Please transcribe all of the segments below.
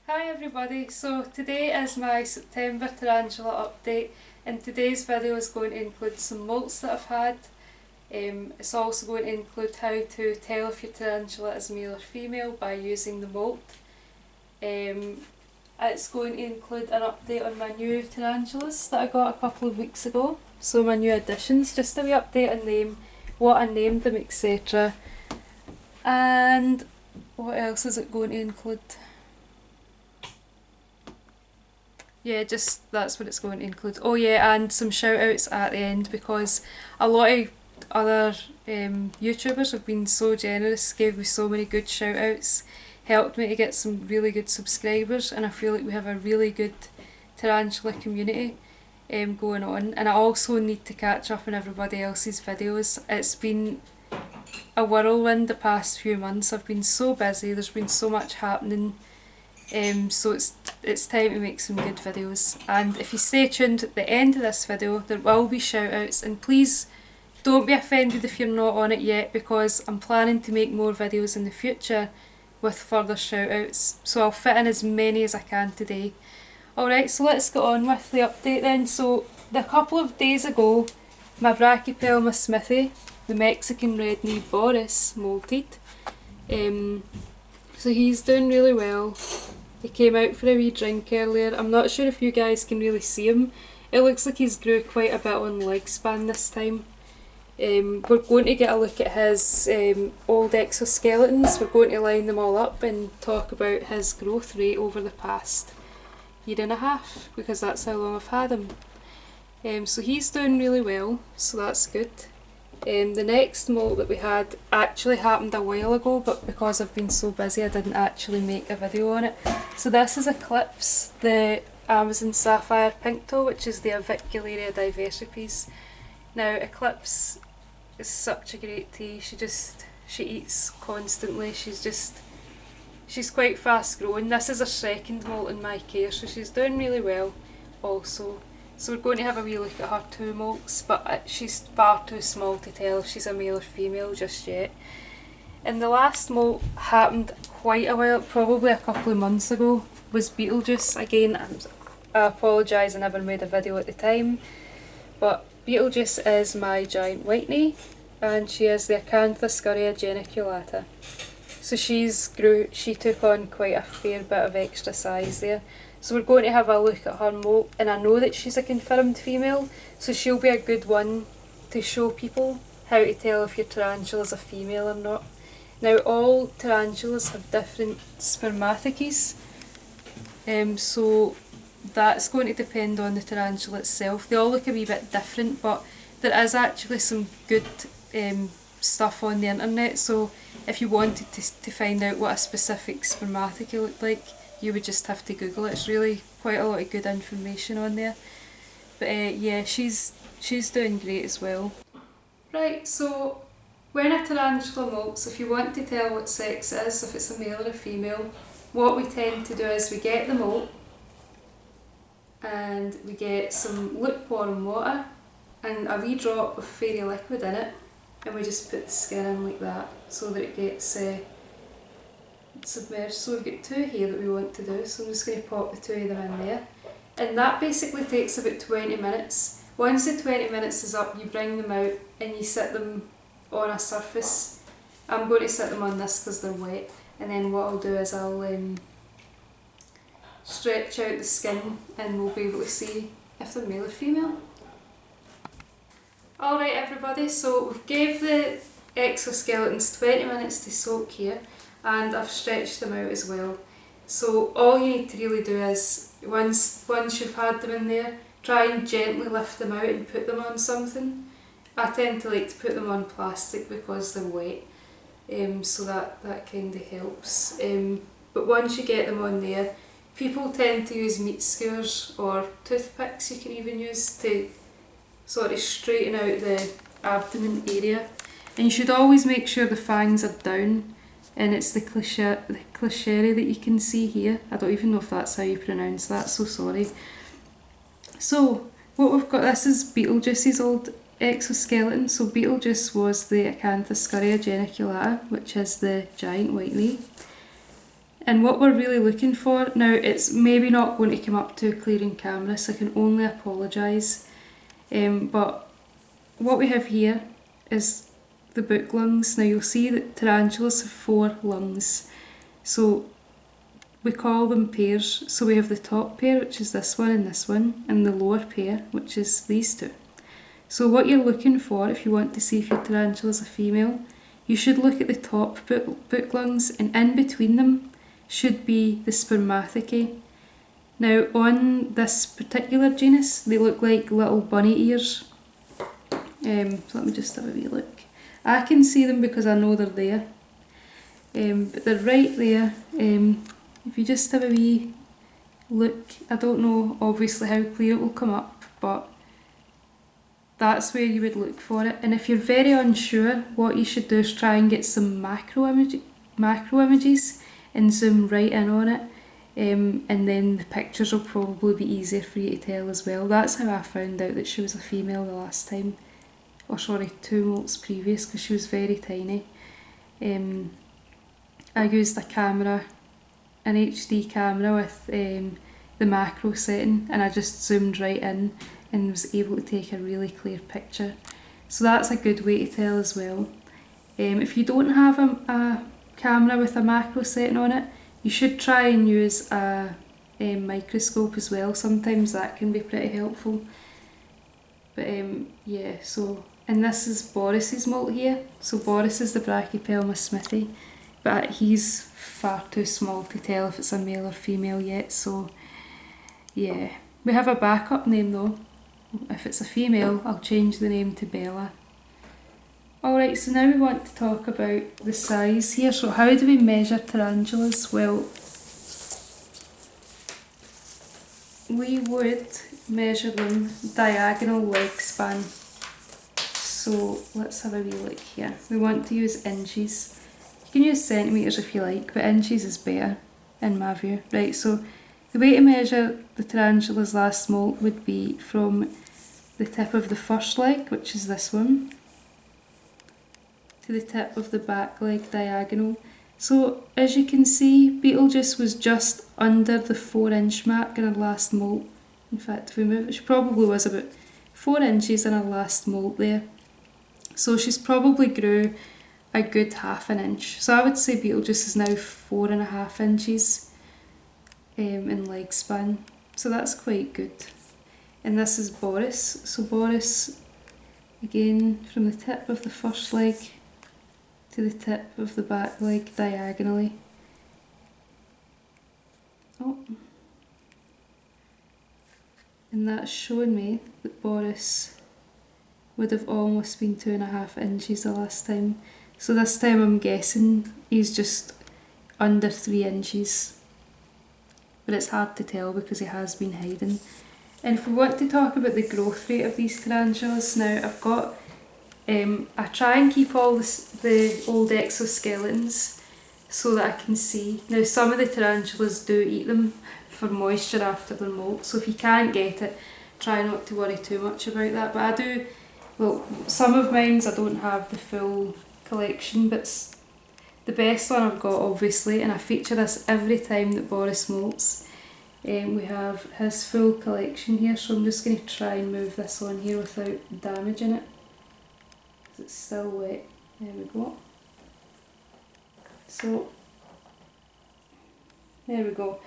Hi everybody, so today is my September tarantula update and today's video is going to include some molts that I've had. It's also going to include how to tell if your tarantula is male or female by using the molt. It's going to include an update on my new tarantulas that I got a couple of weeks ago. So my new additions, just a wee update on them, what I named them, etc. And what else is it going to include? Yeah, just that's what it's going to include. Oh yeah, and some shout outs at the end because a lot of other YouTubers have been so generous, gave me so many good shout outs, helped me to get some really good subscribers, and I feel like we have a really good tarantula community going on. And I also need to catch up on everybody else's videos. It's been a whirlwind the past few months. I've been so busy, there's been so much happening. So it's time to make some good videos, and if you stay tuned at the end of this video there will be shout outs, and please don't be offended if you're not on it yet because I'm planning to make more videos in the future with further shout outs, so I'll fit in as many as I can today. Alright, so let's get on with the update then. So a couple of days ago my Brachypelma smithy, the Mexican red knee Boris, molted. So he's doing really well. He came out for a wee drink earlier. I'm not sure if you guys can really see him. It looks like he's grew quite a bit on leg span this time. We're going to get a look at his old exoskeletons. We're going to line them all up and talk about his growth rate over the past year and a half because that's how long I've had him. So he's doing really well, so that's good. The next molt that we had actually happened a while ago, but because I've been so busy I didn't actually make a video on it. So this is Eclipse, the Amazon Sapphire Pink Toe, which is the Avicularia diversipes. Now Eclipse is such a great tea. She eats constantly. She's quite fast growing. This is her second molt in my care, so she's doing really well also. So we're going to have a wee look at her two molts, but she's far too small to tell if she's a male or female just yet. And the last molt happened quite a while, probably a couple of months ago, was Beetlejuice. Again, I apologise I never made a video at the time, but Beetlejuice is my giant white knee, and she is the Acanthoscurria geniculata. So she took on quite a fair bit of extra size there. So we're going to have a look at her molt, and I know that she's a confirmed female, so she'll be a good one to show people how to tell if your tarantula is a female or not. Now all tarantulas have different spermatokies, so that's going to depend on the tarantula itself. They all look a wee bit different, but there is actually some good stuff on the internet, so if you wanted to find out what a specific spermatoky looked like, you would just have to Google it. It's really quite a lot of good information on there. But yeah, she's doing great as well. Right, so when a tarantula molts, if you want to tell what sex it is, if it's a male or a female, what we tend to do is we get the molt and we get some lukewarm water and a wee drop of fairy liquid in it, and we just put the skin in like that so that it gets submerged. So we've got two here that we want to do, so I'm just going to pop the two of them in there, and that basically takes about 20 minutes. Once the 20 minutes is up, you bring them out and you sit them on a surface. I'm going to sit them on this because they're wet, and then what I'll do is I'll stretch out the skin and we'll be able to see if they're male or female. Alright everybody, so we've gave the exoskeletons 20 minutes to soak here, and I've stretched them out as well. So all you need to really do is, once you've had them in there, try and gently lift them out and put them on something. I tend to like to put them on plastic because they're wet, so that kind of helps. But once you get them on there, people tend to use meat skewers or toothpicks you can even use to sort of straighten out the abdomen area. And you should always make sure the fangs are down, and it's the clicheri that you can see here. I don't even know if that's how you pronounce that, so sorry. So what we've got, this is Beetlejuice's old exoskeleton. So Beetlejuice was the Acanthoscurria geniculata, which is the giant white knee. And what we're really looking for, now it's maybe not going to come up to a clear in camera, so I can only apologise, but what we have here is the book lungs. Now you'll see that tarantulas have 4 lungs, so we call them pairs. So we have the top pair, which is this one, and the lower pair, which is these 2. So what you're looking for, if you want to see if your tarantula is a female, you should look at the top book lungs, and in between them should be the spermatozoa. Now on this particular genus, they look like little bunny ears. So let me just have a wee look. I can see them because I know they're there, but they're right there. If you just have a wee look, I don't know obviously how clear it will come up, but that's where you would look for it. And if you're very unsure, what you should do is try and get some macro images and zoom right in on it, and then the pictures will probably be easier for you to tell as well. That's how I found out that she was a female the last time, or sorry, 2 molts previous, because she was very tiny. I used a camera, an HD camera with the macro setting, and I just zoomed right in and was able to take a really clear picture. So that's a good way to tell as well. If you don't have a camera with a macro setting on it, you should try and use a microscope as well. Sometimes that can be pretty helpful. But yeah, so, and this is Boris's molt here. So Boris is the Brachypelma smithy, but he's far too small to tell if it's a male or female yet, so yeah. We have a backup name though. If it's a female, I'll change the name to Bella. Alright, so now we want to talk about the size here. So how do we measure tarantulas? Well, we would measure them diagonal leg span. So let's have a wee look here. We want to use inches. You can use centimetres if you like, but inches is better in my view. Right, so the way to measure the tarantula's last molt would be from the tip of the first leg, which is this one, to the tip of the back leg diagonal. So as you can see, Beetlejuice was just under the 4-inch mark in her last molt. In fact, if we move it, she probably was about 4 inches in her last molt there. So she's probably grew a good ½ inch. So I would say Beetlejuice is now 4.5 inches in leg span. So that's quite good. And this is Boris. So Boris, again, from the tip of the first leg to the tip of the back leg diagonally. Oh. And that's showing me that Boris would have almost been 2.5 inches the last time. So this time I'm guessing he's just under 3 inches. But it's hard to tell because he has been hiding. And if we want to talk about the growth rate of these tarantulas, now I've got, I try and keep all the old exoskeletons so that I can see. Now some of the tarantulas do eat them for moisture after their molt, so if you can't get it, try not to worry too much about that. But I do, well, some of mine's I don't have the full collection, but the best one I've got obviously, and I feature this every time that Boris molts. We have his full collection here, so I'm just going to try and move this on here without damaging it, because it's still wet. There we go. So, there we go.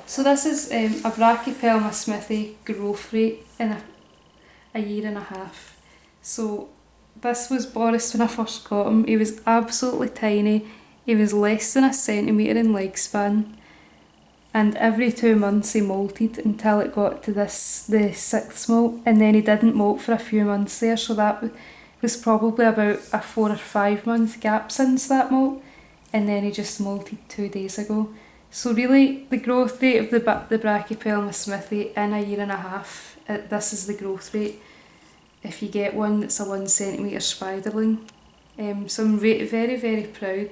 So this is a Brachypelma smithy growth rate in a year and a half. So this was Boris when I first got him. He was absolutely tiny. He was less than a centimetre in leg span. And every 2 months he molted until it got to the 6th molt, and then he didn't molt for a few months there, so that was probably about a 4 or 5 month gap since that molt, and then he just molted 2 days ago. So really the growth rate of the Brachypelma smithy in a year and a half, this is the growth rate if you get one that's a 1 centimetre spiderling. So I'm very, very proud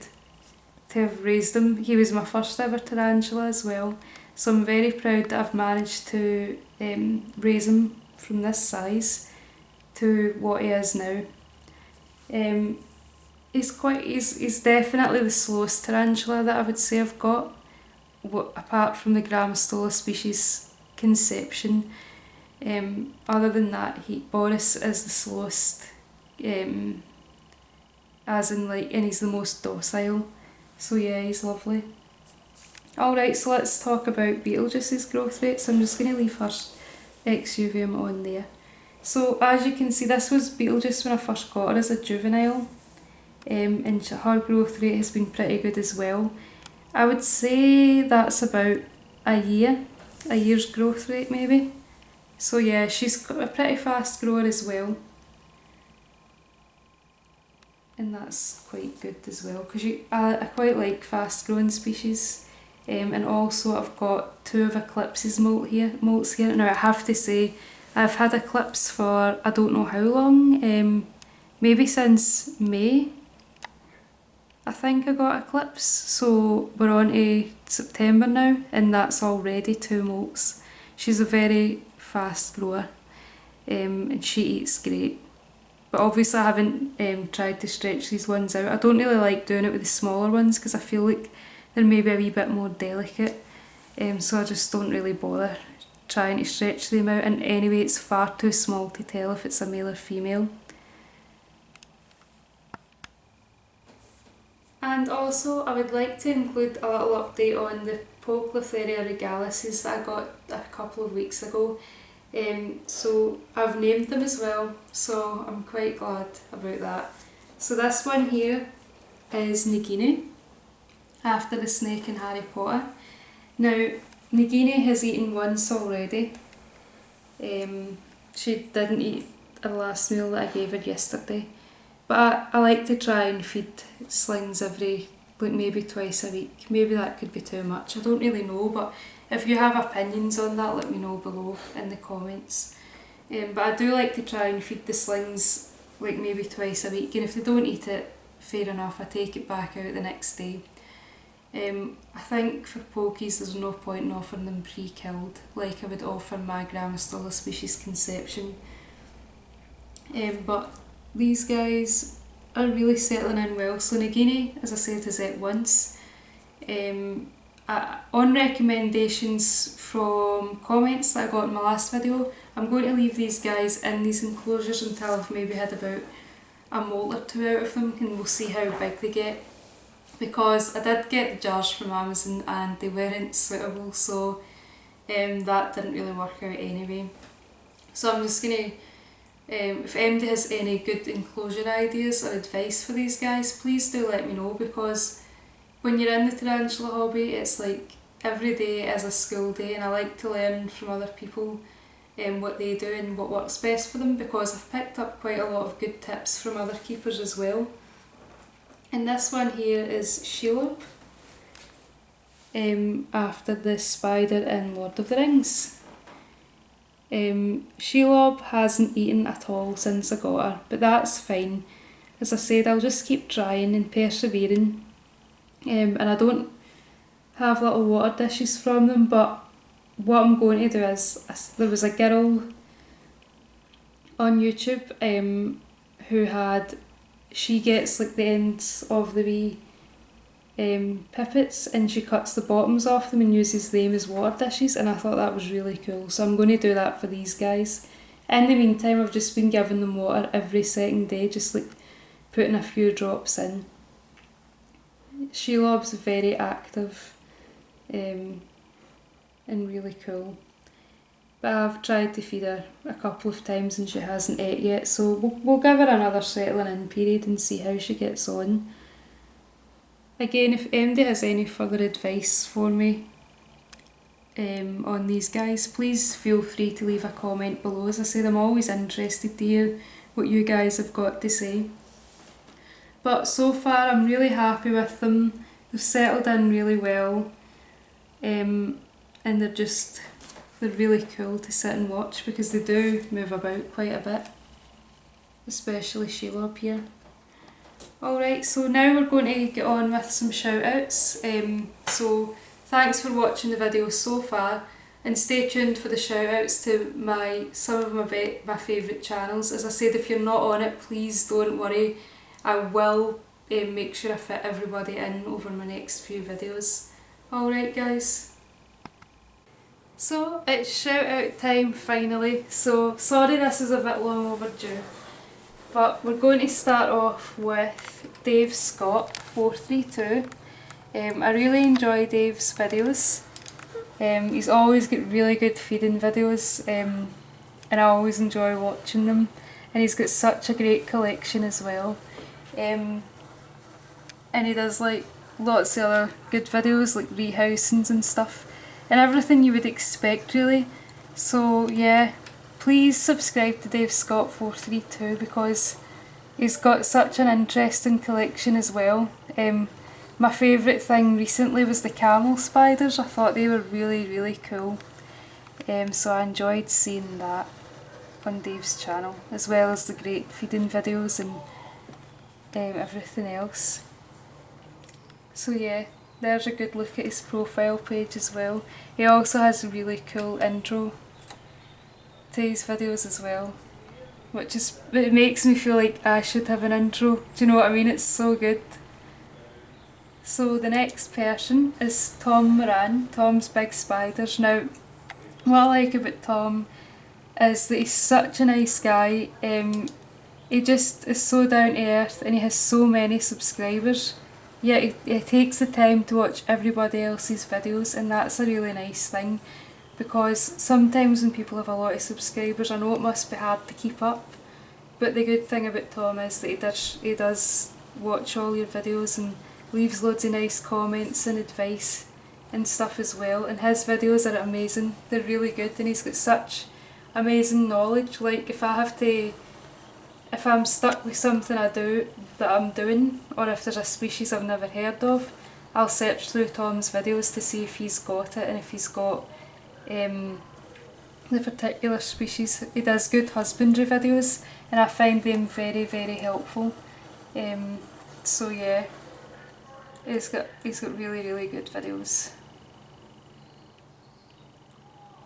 to have raised him. He was my first ever tarantula as well, so I'm very proud that I've managed to raise him from this size to what he is now. he's definitely the slowest tarantula that I would say I've got, apart from the Gramstola species conception. Other than that, Boris is the slowest, as in like, and he's the most docile. So yeah, he's lovely. Alright, so let's talk about Beetlejuice's growth rate. So I'm just going to leave her exuvium on there. So as you can see, this was Beetlejuice when I first got her as a juvenile, and her growth rate has been pretty good as well. I would say that's about a year's growth rate maybe. So yeah, she's a pretty fast grower as well. And that's quite good as well, because I quite like fast growing species. And also I've got 2 of Eclipse's molts here. Now I have to say, I've had Eclipse for I don't know how long, maybe since May. I think I got Eclipse, so we're on to September now, and that's already 2 molts. She's a very fast grower, and she eats great. But obviously I haven't tried to stretch these ones out. I don't really like doing it with the smaller ones because I feel like they're maybe a wee bit more delicate, so I just don't really bother trying to stretch them out, and anyway it's far too small to tell if it's a male or female. And also I would like to include a little update on the Pokies regalises that I got a couple of weeks ago. So I've named them as well, so I'm quite glad about that. So this one here is Nagini, after the snake in Harry Potter. Now Nagini has eaten once already. She didn't eat her last meal that I gave her yesterday. But I like to try and feed slings maybe twice a week. Maybe that could be too much, I don't really know, but if you have opinions on that, let me know below in the comments. But I do like to try and feed the slings like maybe twice a week, and if they don't eat it, fair enough, I take it back out the next day. I think for pokies there's no point in offering them pre-killed like I would offer my Gramstola species conception. But these guys are really settling in well. So Nagini, as I said, has ate once. On recommendations from comments that I got in my last video, I'm going to leave these guys in these enclosures until I've maybe had about a molt or 2 out of them, and we'll see how big they get. Because I did get the jars from Amazon and they weren't suitable, so that didn't really work out anyway. So I'm just going to, if anybody has any good enclosure ideas or advice for these guys, please do let me know, because when you're in the tarantula hobby, it's like every day is a school day, and I like to learn from other people what they do and what works best for them, because I've picked up quite a lot of good tips from other keepers as well. And this one here is Shelob, after the spider in Lord of the Rings. Shelob hasn't eaten at all since I got her, but that's fine. As I said, I'll just keep trying and persevering. And I don't have little water dishes from them, but what I'm going to do is, there was a girl on YouTube she gets like the ends of the wee pipets, and she cuts the bottoms off them and uses them as water dishes, and I thought that was really cool, so I'm going to do that for these guys. In the meantime, I've just been giving them water every second day, just like putting a few drops in. Shelob's very active and really cool. But I've tried to feed her a couple of times and she hasn't ate yet, so we'll give her another settling in period and see how she gets on. Again, if anybody has any further advice for me on these guys, please feel free to leave a comment below. As I said, I'm always interested to hear what you guys have got to say. But so far I'm really happy with them. They've settled in really well, and they're really cool to sit and watch, because they do move about quite a bit, especially Shelob here. Alright, so now we're going to get on with some shout outs. So thanks for watching the video so far, and stay tuned for the shout outs to some of my favourite channels. As I said, if you're not on it, please don't worry, I will make sure I fit everybody in over my next few videos. Alright guys. So it's shout out time finally, so sorry this is a bit long overdue, but we're going to start off with Dave Scott 432. I really enjoy Dave's videos. He's always got really good feeding videos, and I always enjoy watching them, and he's got such a great collection as well. And he does like lots of other good videos like rehousings and stuff, and everything you would expect really. So yeah, please subscribe to Dave Scott 432 because he's got such an interesting collection as well. My favourite thing recently was the camel spiders. I thought they were really cool. So I enjoyed seeing that on Dave's channel, as well as the great feeding videos and everything else. So yeah, there's a good look at his profile page as well. He also has a really cool intro to his videos as well, it makes me feel like I should have an intro. Do you know what I mean? It's so good. So the next person is Tom Moran, Tom's Big Spiders. Now, what I like about Tom is that he's such a nice guy. He just is so down to earth and he has so many subscribers. Yet he takes the time to watch everybody else's videos, and that's a really nice thing, because sometimes when people have a lot of subscribers, I know it must be hard to keep up, but the good thing about Tom is that he does watch all your videos and leaves loads of nice comments and advice and stuff as well, and his videos are amazing. They're really good, and he's got such amazing knowledge. Like if I'm stuck with something I'm doing, or if there's a species I've never heard of, I'll search through Tom's videos to see if he's got it and if he's got the particular species. He does good husbandry videos and I find them very helpful. So yeah, he's got really good videos.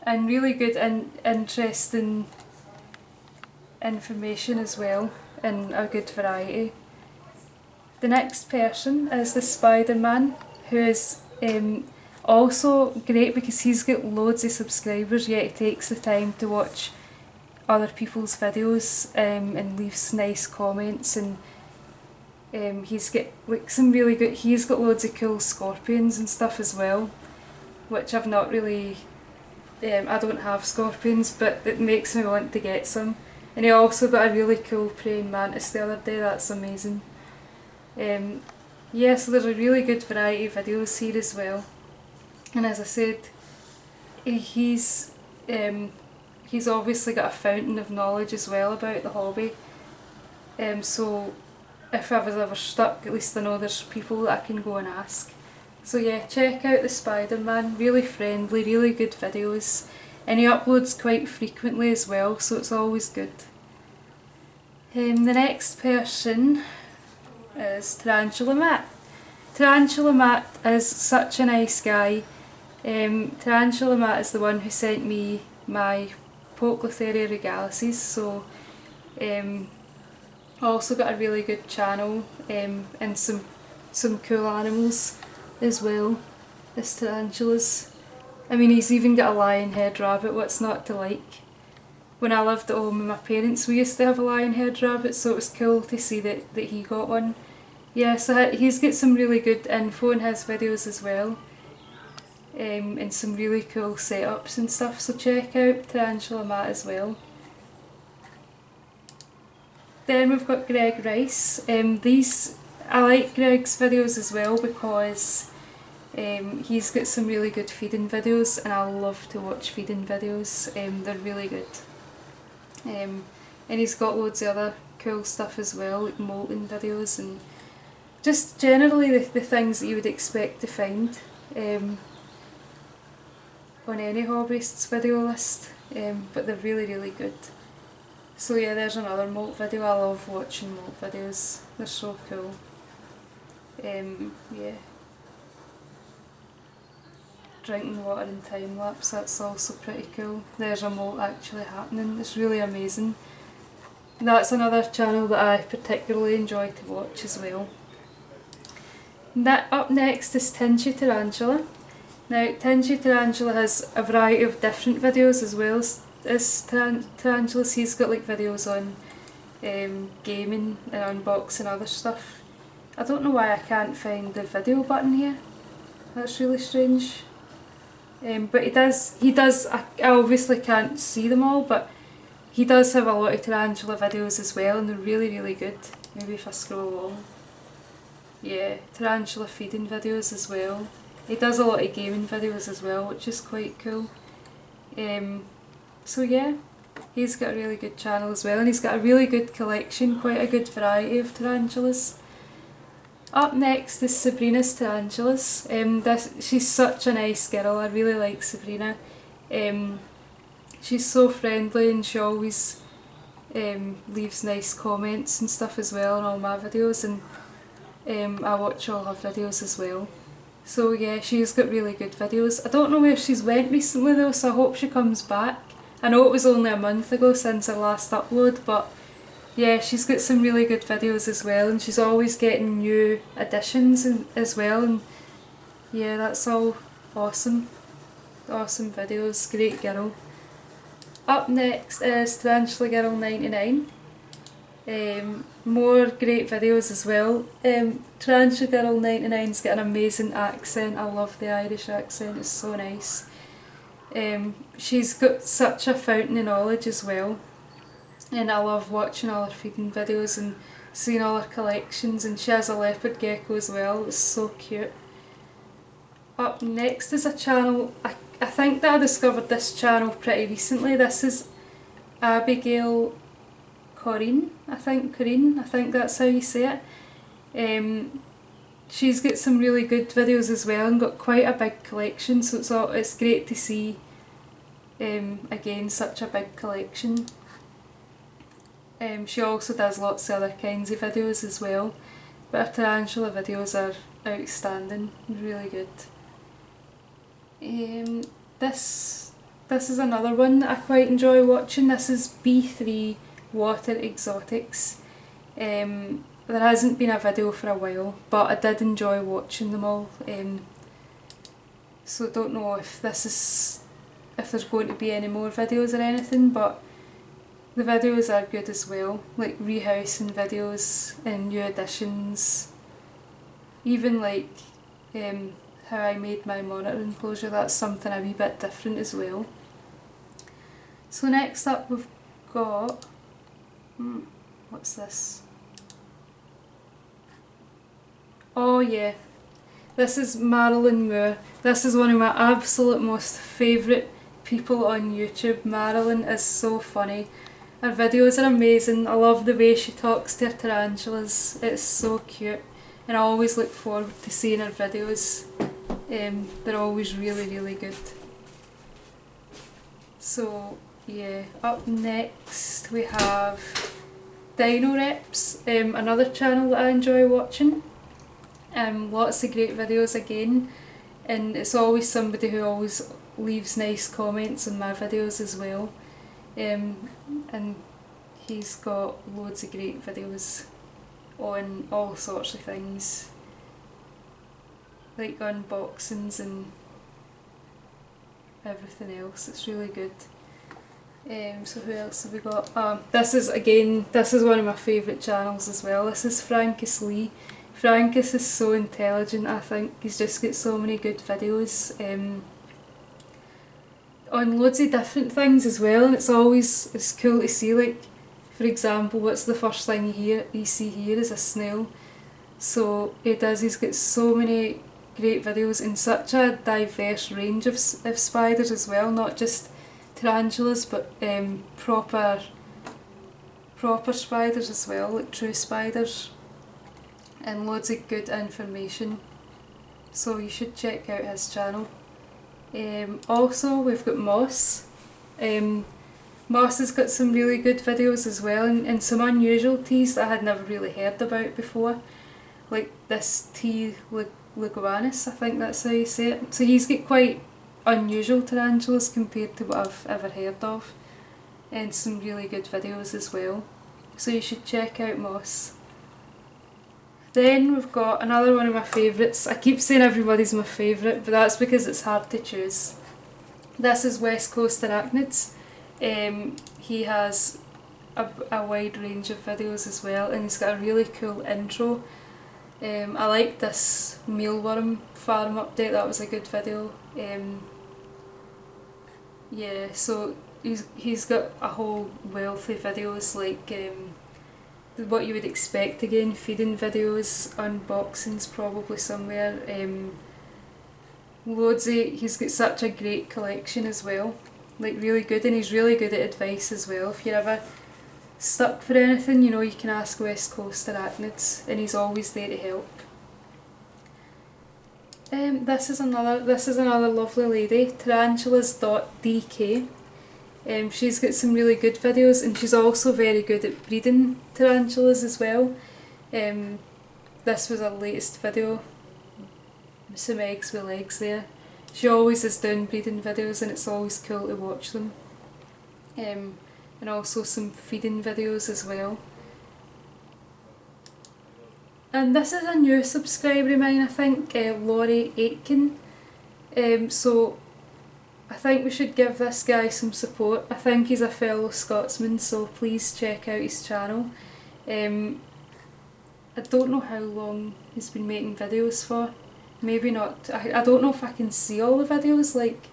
And really good and interesting information as well, in a good variety. The next person is the Spider-Man, who is also great because he's got loads of subscribers, yet he takes the time to watch other people's videos and leaves nice comments, and he's got like he's got loads of cool scorpions and stuff as well, which I've not really, I don't have scorpions, but it makes me want to get some. And he also got a really cool praying mantis the other day. That's amazing. Yeah, so there's a really good variety of videos here as well. And as I said, he's obviously got a fountain of knowledge as well about the hobby. So if I was ever stuck, at least I know there's people that I can go and ask. So yeah, check out the Spider-Man. Really friendly, really good videos. And he uploads quite frequently as well, so it's always good. The next person is Tarantula Matt. Tarantula Matt is such a nice guy. Tarantula Matt is the one who sent me my Pokies regalices, so also got a really good channel and some cool animals as well as tarantulas. I mean, he's even got a lion-head rabbit, what's not to like? When I lived at home with my parents, we used to have a lion-head rabbit, so it was cool to see that he got one. Yeah, so he's got some really good info in his videos as well, and some really cool setups and stuff, so check out Tarantula Matt as well. Then we've got Greg Rice. I like Greg's videos as well because he's got some really good feeding videos, and I love to watch feeding videos. They're really good. And he's got loads of other cool stuff as well, like molting videos and just generally the things that you would expect to find on any hobbyist's video list, but they're really good. So yeah, there's another molt video. I love watching molt videos, they're so cool. Yeah. Drinking water in time lapse, that's also pretty cool. There's a molt actually happening, it's really amazing. That's another channel that I particularly enjoy to watch as well. Up next is Tingy Tarantula. Now, Tingy Tarantula has a variety of different videos as well as Tarantulas. He's got like videos on gaming and unboxing other stuff. I don't know why I can't find the video button here. That's really strange. But he does, I obviously can't see them all, but he does have a lot of tarantula videos as well, and they're really, really good. Maybe if I scroll along. Yeah, tarantula feeding videos as well. He does a lot of gaming videos as well, which is quite cool. So yeah, he's got a really good channel as well, and he's got a really good collection, quite a good variety of tarantulas. Up next is Sabrina's Tarantulas. She's such a nice girl, I really like Sabrina. She's so friendly, and she always leaves nice comments and stuff as well on all my videos, and I watch all her videos as well. So yeah, she's got really good videos. I don't know where she's went recently though, so I hope she comes back. I know it was only a month ago since her last upload, but yeah, she's got some really good videos as well, and she's always getting new additions as well, and yeah, that's all awesome. Awesome videos, great girl. Up next is Tarantula Girl 99. More great videos as well. Tarantula Girl 99's got an amazing accent. I love the Irish accent, it's so nice. She's got such a fountain of knowledge as well, and I love watching all her feeding videos and seeing all her collections, and she has a leopard gecko as well, it's so cute. Up next is a channel, I think that I discovered this channel pretty recently. This is Abigail Corinne, I think that's how you say it. She's got some really good videos as well, and got quite a big collection, so it's great to see again such a big collection. She also does lots of other kinds of videos as well, but her tarantula videos are outstanding, really good. This is another one that I quite enjoy watching. This is B3 Water Exotics. There hasn't been a video for a while, but I did enjoy watching them all. So I don't know if there's going to be any more videos or anything, but the videos are good as well, like rehousing videos and new additions. Even like how I made my monitor enclosure, that's something a wee bit different as well. So next up we've got, what's this? Oh yeah, this is Marilyn Moore. This is one of my absolute most favourite people on YouTube. Marilyn is so funny. Her videos are amazing. I love the way she talks to her tarantulas. It's so cute, and I always look forward to seeing her videos. They're always really, really good. So yeah, up next we have Dino Reps, another channel that I enjoy watching. Lots of great videos again, and it's always somebody who always leaves nice comments on my videos as well. And he's got loads of great videos on all sorts of things, like unboxings and everything else. It's really good. So who else have we got? This is one of my favourite channels as well. This is Francis Lee. Francis is so intelligent, I think. He's just got so many good videos on loads of different things as well, and it's cool to see, like for example, what's the first thing you see here is a snail. So he's got so many great videos in such a diverse range of spiders as well, not just tarantulas, but proper spiders as well, like true spiders, and loads of good information. So you should check out his channel. Also we've got Moss. Moss has got some really good videos as well, and some unusual teas that I had never really heard about before, like this T. leguanus, I think that's how you say it. So he's got quite unusual tarantulas compared to what I've ever heard of, and some really good videos as well. So you should check out Moss. Then we've got another one of my favourites. I keep saying everybody's my favourite, but that's because it's hard to choose. This is West Coast Arachnids. He has a wide range of videos as well, and he's got a really cool intro. I like this mealworm farm update, that was a good video. Yeah, so he's got a whole wealth of videos, like what you would expect again, feeding videos, unboxings probably somewhere. He's got such a great collection as well, like really good, and he's really good at advice as well. If you're ever stuck for anything, you know, you can ask West Coast Arachnids and he's always there to help. This is another lovely lady, tarantulas.dk. She's got some really good videos, and she's also very good at breeding tarantulas as well. This was her latest video, some eggs with legs there. She always is doing breeding videos, and it's always cool to watch them. And also some feeding videos as well. And this is a new subscriber of mine, I think, Laurie Aitken. So I think we should give this guy some support. I think he's a fellow Scotsman, so please check out his channel. I don't know how long he's been making videos for. Maybe not. I don't know if I can see all the videos, like,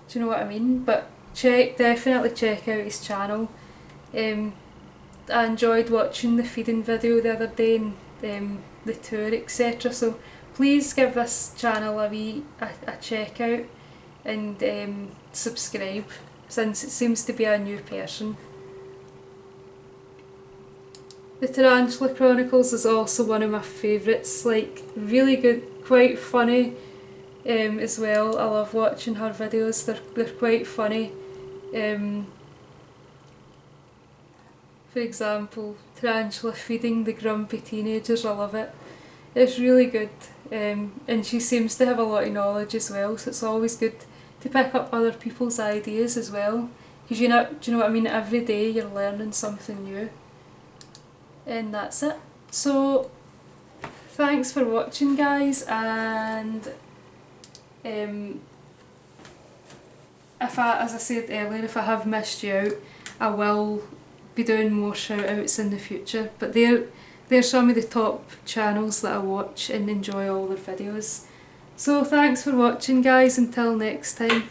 do you know what I mean? But definitely check out his channel. I enjoyed watching the feeding video the other day, and the tour, etc. So please give this channel a check out, and subscribe, since it seems to be a new person. The Tarantula Chronicles is also one of my favourites, like really good, quite funny as well. I love watching her videos, they're quite funny. For example, Tarantula feeding the grumpy teenagers, I love it. It's really good, and she seems to have a lot of knowledge as well, so it's always good to pick up other people's ideas as well, because do you know what I mean, every day you're learning something new. And that's it. So thanks for watching, guys, and as I said earlier, if I have missed you out, I will be doing more shout outs in the future, but they're some of the top channels that I watch and enjoy all their videos. So thanks for watching, guys, until next time.